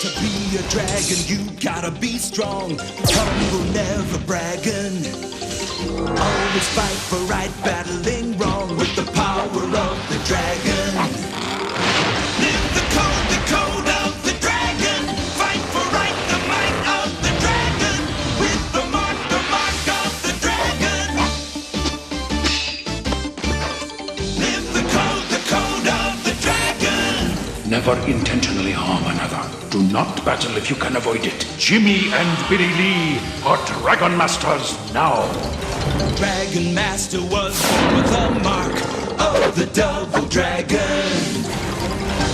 To be a dragon, you gotta be strong. Humble, never bragging. Always fight for right, battling wrong with the power of the dragon. Live the code of the dragon. Fight for right, the might of the dragon. With the mark of the dragon. Live the code of the dragon. Never intentionally harm another. Do not battle if you can avoid it. Jimmy and Billy Lee are Dragon Masters now. Dragon Master was born with the mark of the double dragon.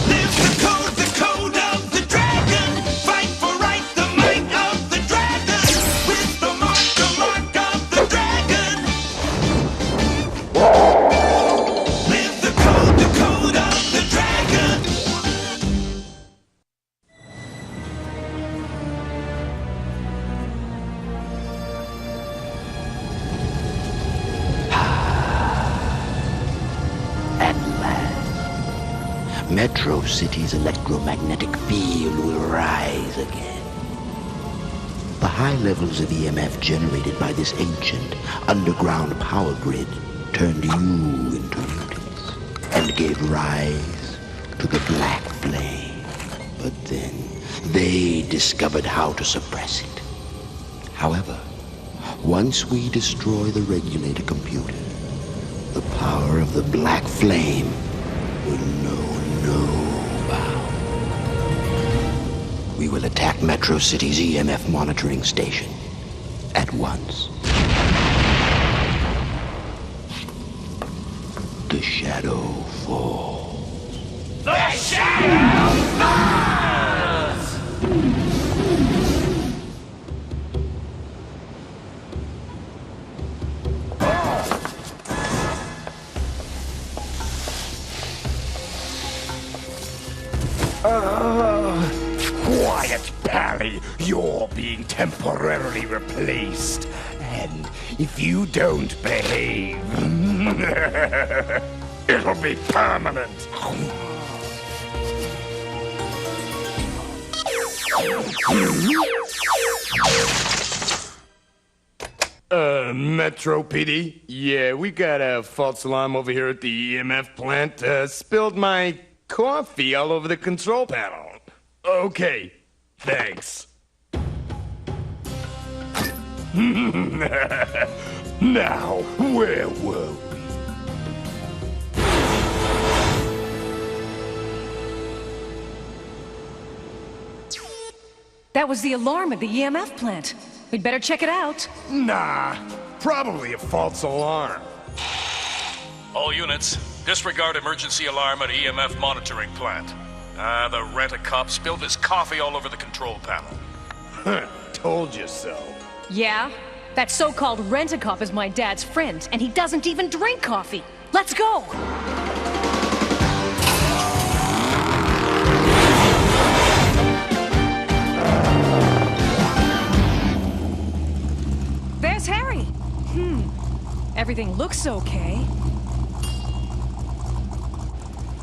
Live the code of the dragon. Fight for right, the might of the dragon. With the mark of the dragon. Live the code of the dragon. Metro City's electromagnetic field will rise again. The high levels of EMF generated by this ancient underground power grid turned you into mutants and gave rise to the Black Flame. But then they discovered how to suppress it. However, once we destroy the regulator computer, the power of the Black Flame will know no bounds. We will attack Metro City's EMF monitoring station at once. The shadow falls. The shadow falls! Quiet, Pally. You're being temporarily replaced. And if you don't behave, it'll be permanent. Metro PD? Yeah, we got a false alarm over here at the EMF plant. Spilled my coffee all over the control panel. Okay, thanks. Now, where were we? That was the alarm at the EMF plant. We'd better check it out. Nah, probably a false alarm. All units, disregard emergency alarm at EMF monitoring plant. The rent-a-cop spilled his coffee all over the control panel. Told you so. Yeah? That so-called rent-a-cop is my dad's friend, and he doesn't even drink coffee. Let's go! There's Harry. Everything looks okay.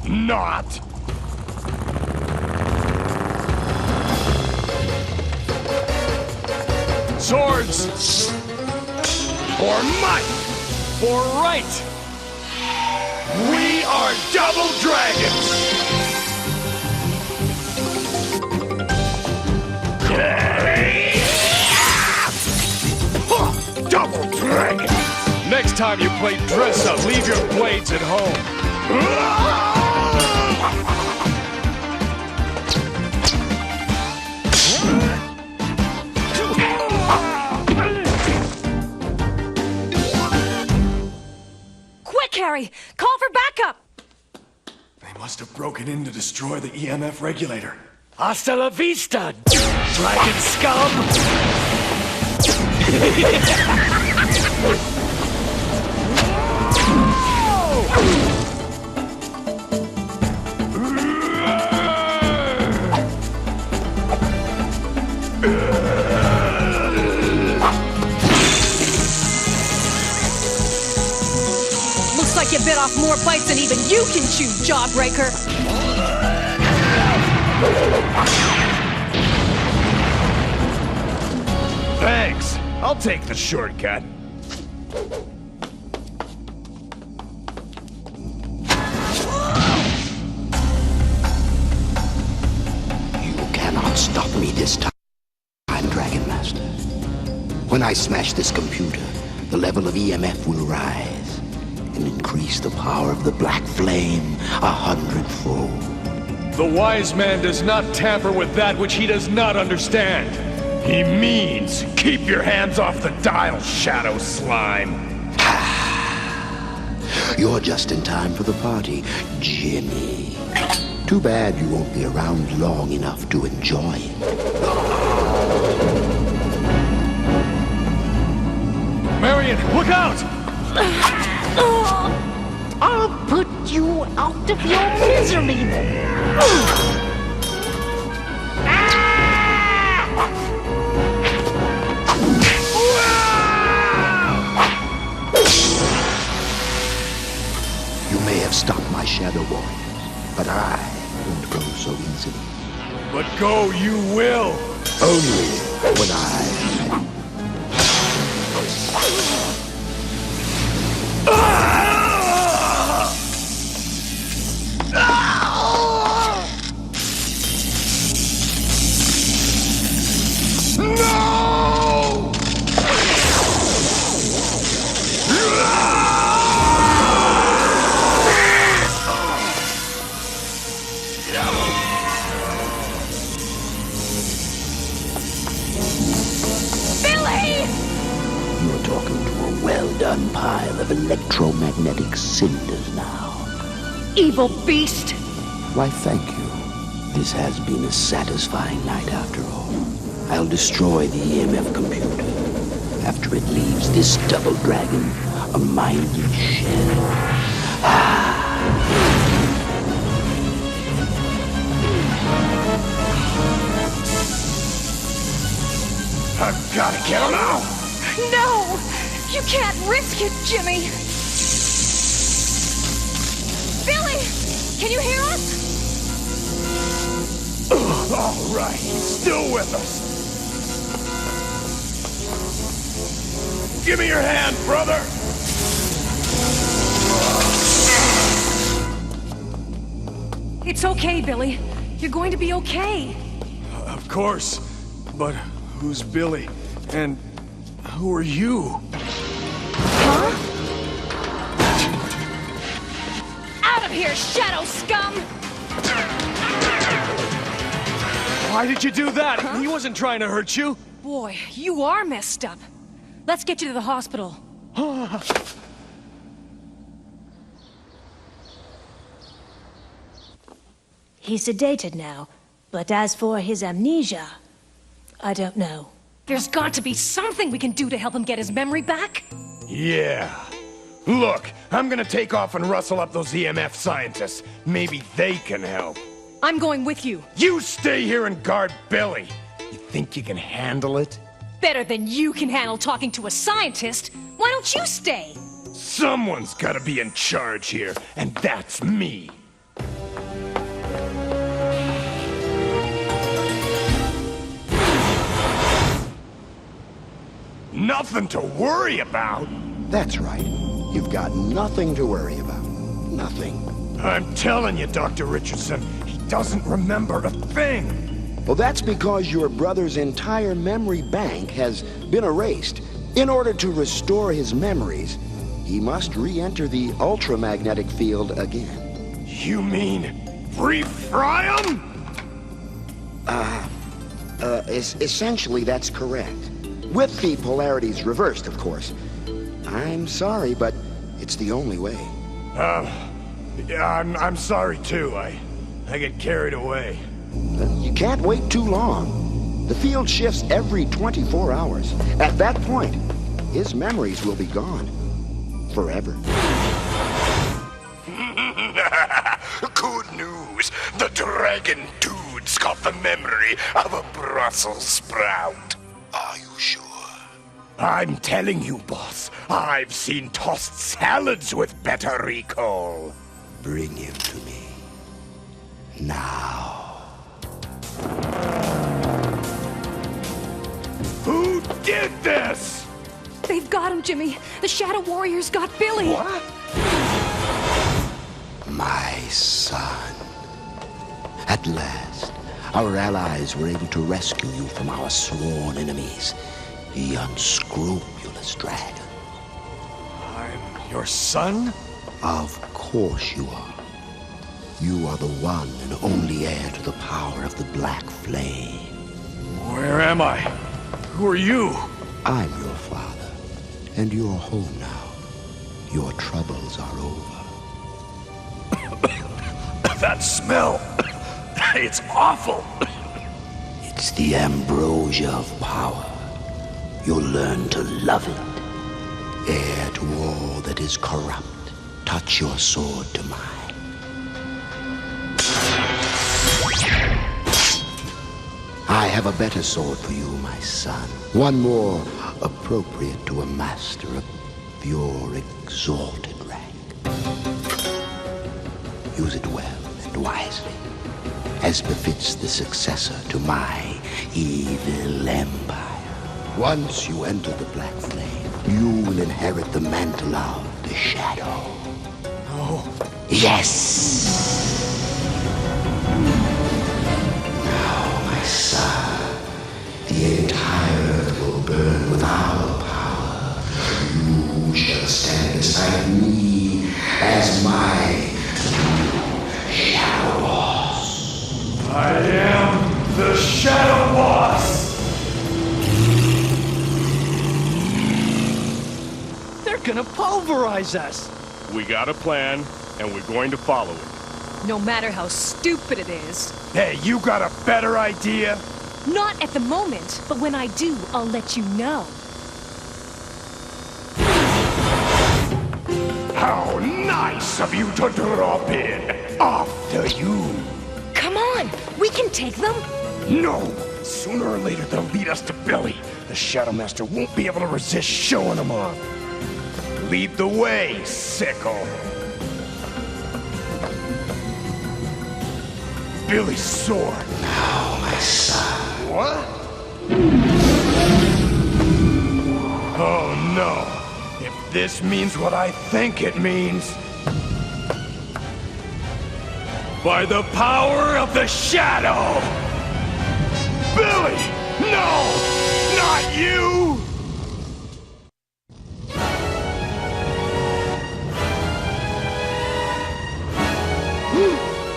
Not. Swords! For might! For right! We are double dragons! Double dragon! Next time you play dress up, leave your blades at home. Harry! Call for backup! They must have broken in to destroy the EMF regulator. Hasta la vista, dragon scum! Looks like you bit off more bites than even you can chew, jawbreaker! take the shortcut. You cannot stop me this time, Dragon Master. When I smash this computer, the level of EMF will rise and increase the power of the black flame 100-fold. The wise man does not tamper with that which he does not understand. He means keep your hands off the dial, Shadow Slime. You're just in time for the party, Jimmy. Too bad you won't be around long enough to enjoy it. Marion, look out! I'll put you out of your misery. You may have stopped my shadow warriors, but I won't go so easily. But go you will! Only when I... You're talking to a well-done pile of electromagnetic cinders now. Evil beast! Why, thank you. This has been a satisfying night after all. I'll destroy the EMF computer after it leaves this double dragon a mindless shell. I've gotta get him out! No! You can't risk it, Jimmy! Billy! Can you hear us? All right, he's still with us. Give me your hand, brother! It's okay, Billy. You're going to be okay. Of course. But who's Billy? And who are you? Huh? Out of here, shadow scum! Why did you do that? He wasn't trying to hurt you. Boy, you are messed up. Let's get you to the hospital. He's sedated now, but as for his amnesia, I don't know. There's got to be something we can do to help him get his memory back. Yeah. Look, I'm gonna take off and rustle up those EMF scientists. Maybe they can help. I'm going with you. You stay here and guard Billy. You think you can handle it? Better than you can handle talking to a scientist. Why don't you stay? Someone's gotta be in charge here, and that's me. Nothing to worry about. That's right. You've got nothing to worry about. Nothing. I'm telling you, Dr. Richardson, he doesn't remember a thing. Well, that's because your brother's entire memory bank has been erased. In order to restore his memories, he must re-enter the ultramagnetic field again. You mean refry him? Essentially, that's correct. With the polarities reversed, of course. I'm sorry, but it's the only way. Yeah, I'm sorry too. I get carried away. You can't wait too long. The field shifts every 24 hours. At that point, his memories will be gone. Forever. Good news. The dragon dude's got the memory of a Brussels sprout. Are you sure? I'm telling you, boss. I've seen tossed salads with better recall. Bring him to me. Now. Who did this? They've got him, Jimmy. The Shadow Warriors got Billy. What? My son. At last, our allies were able to rescue you from our sworn enemies, the unscrupulous dragon. I'm your son? Of course you are. You are the one and only heir to the power of the Black Flame. Where am I? Who are you? I'm your father, and you're home now. Your troubles are over. That smell! It's awful! It's the ambrosia of power. You'll learn to love it. Heir to all that is corrupt, touch your sword to mine. I have a better sword for you, my son. One more appropriate to a master of your exalted rank. Use it well and wisely, as befits the successor to my evil empire. Once you enter the Black Flame, you will inherit the mantle of the Shadow. Oh. Yes! Son, the entire earth will burn with our power. You shall stand beside me as my Shadow Boss. I am the Shadow Boss! They're gonna pulverize us! We got a plan, and we're going to follow it. No matter how stupid it is. Hey, you got a better idea? Not at the moment, but when I do, I'll let you know. How nice of you to drop in! After you! Come on, we can take them. No! Sooner or later, they'll lead us to Billy. The Shadow Master won't be able to resist showing them off. Lead the way, sickle. Billy's sword. Now, my son. What? Oh no. If this means what I think it means. By the power of the Shadow! Billy! No! Not you!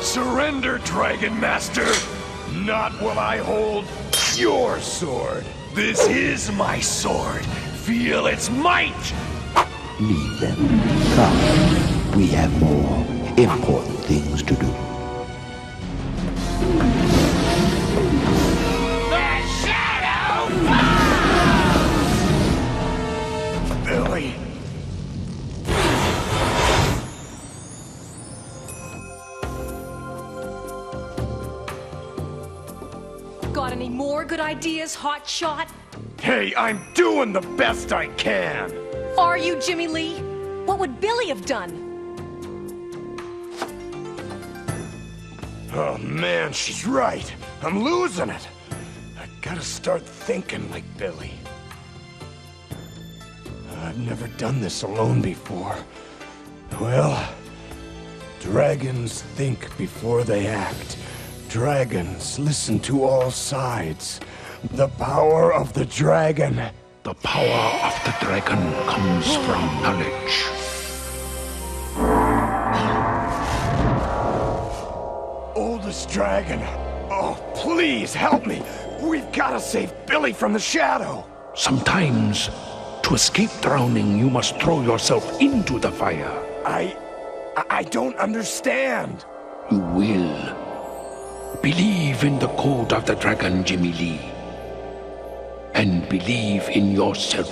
Surrender, Dragon Master! Not while I hold your sword. This is my sword. Feel its might! Leave them. Come. We have more important things to do. The Shadow Boss! Billy. Got any more good ideas, hotshot? Hey, I'm doing the best I can. Are you, Jimmy Lee? What would Billy have done? Oh man, she's right. I'm losing it. I gotta start thinking like Billy. I've never done this alone before. Well, dragons think before they act. Dragons listen to all sides. The power of the dragon. The power of the dragon comes from knowledge. Oldest dragon. Oh, please help me. We've gotta save Billy from the shadow. Sometimes, to escape drowning, you must throw yourself into the fire. I don't understand. You will. Believe in the code of the dragon, Jimmy Lee. And believe in yourself.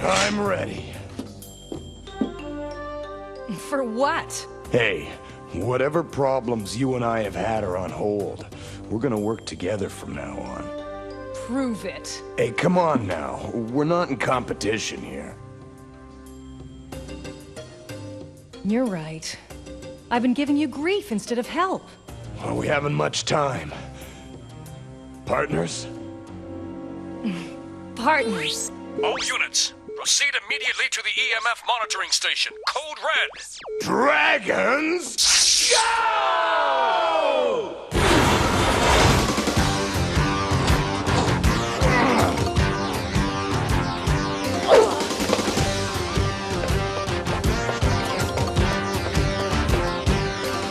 I'm ready. For what? Hey, whatever problems you and I have had are on hold. We're gonna work together from now on. Prove it. Hey, come on now. We're not in competition here. You're right. I've been giving you grief instead of help. Well, we haven't much time. Partners? Partners. All units, proceed immediately to the EMF monitoring station. Code Red. Dragons? Go!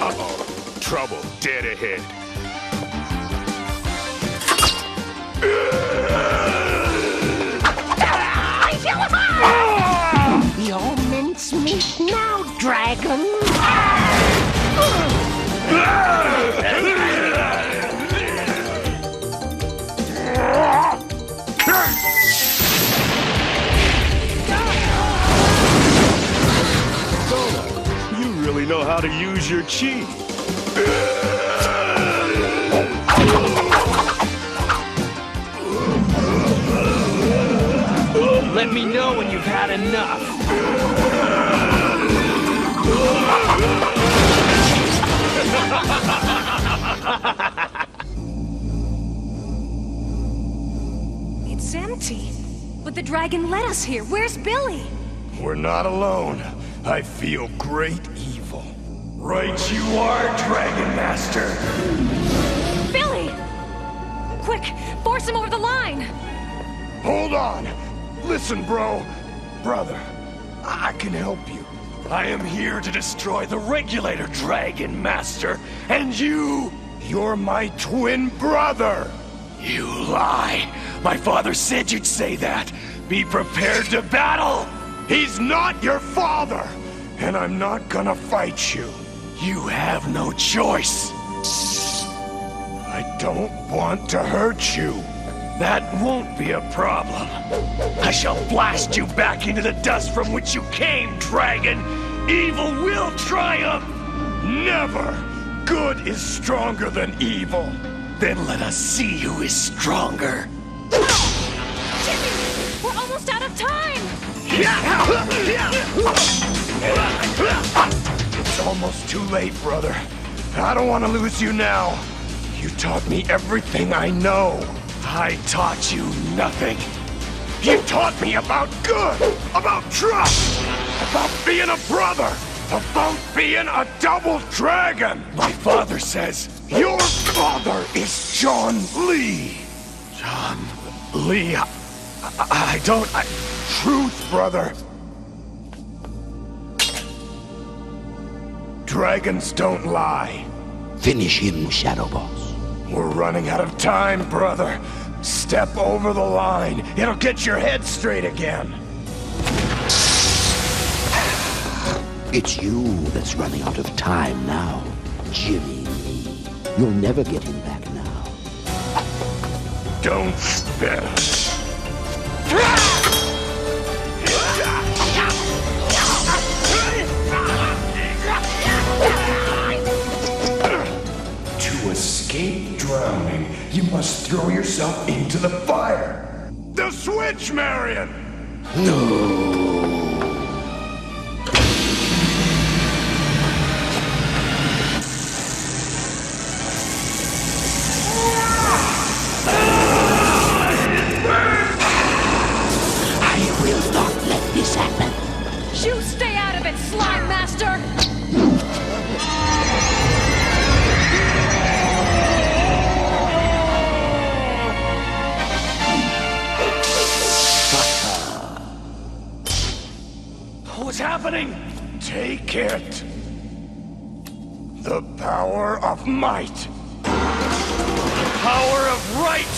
Uh-oh. Trouble dead ahead. Your mincemeat now, dragon! You really know how to use your chi. Let me know when you've had enough. It's empty. But the dragon led us here. Where's Billy? We're not alone. I feel great evil. Right you are, Dragon Master. Billy! Quick, force him over the line! Hold on. Listen, bro. Brother, I can help you. I am here to destroy the Regulator, Dragon Master. And you're my twin brother. You lie. My father said you'd say that. Be prepared to battle. He's not your father. And I'm not gonna fight you. You have no choice. I don't want to hurt you. That won't be a problem. I shall blast you back into the dust from which you came, dragon. Evil will triumph. Never. Good is stronger than evil. Then let us see who is stronger. Jimmy! We're almost out of time! It's almost too late, brother. I don't want to lose you now. You taught me everything I know. I taught you nothing. You taught me about good, about trust, about being a brother, about being a double dragon. My father says, your father is John Lee. John Lee, truth, brother. Dragons don't lie. Finish him, Shadow Boss. We're running out of time, brother. Step over the line. It'll get your head straight again. It's you that's running out of time now, Jimmy Lee. You'll never get him back now. Don't spell. To escape drowning, you must throw yourself into the fire. The switch, Marion! I will not let this happen. You stay out of it, Slime Master! What's happening? Take it. The power of might. The power of right.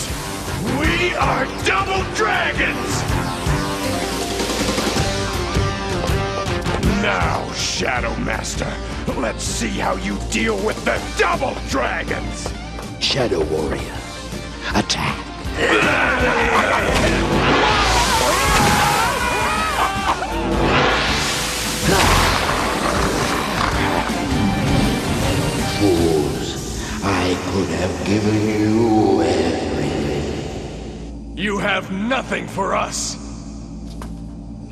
We are double dragons! Now, Shadow Master, let's see how you deal with the double dragons! Shadow Warrior, attack. Fools, I could have given you everything. You have nothing for us.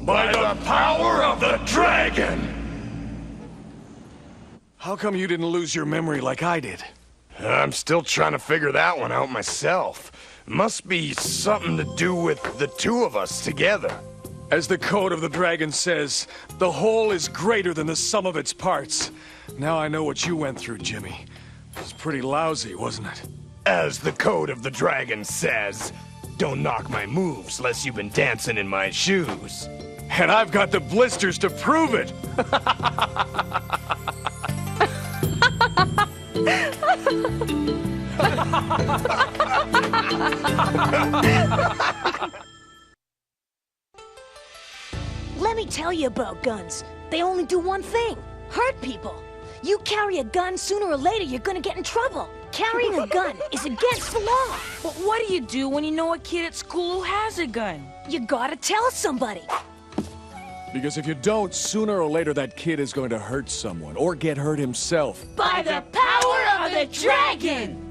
By the power of the dragon! How come you didn't lose your memory like I did? I'm still trying to figure that one out myself. Must be something to do with the two of us together. As the Code of the Dragon says, the whole is greater than the sum of its parts. Now I know what you went through, Jimmy. It was pretty lousy, wasn't it? As the Code of the Dragon says, don't knock my moves lest you've been dancing in my shoes. And I've got the blisters to prove it! Let me tell you about guns. They only do one thing: hurt people. You carry a gun, sooner or later you're gonna get in trouble. Carrying a gun is against the law. But what do you do when you know a kid at school who has a gun? You gotta tell somebody. Because if you don't, sooner or later that kid is going to hurt someone, or get hurt himself. By the power of the dragon!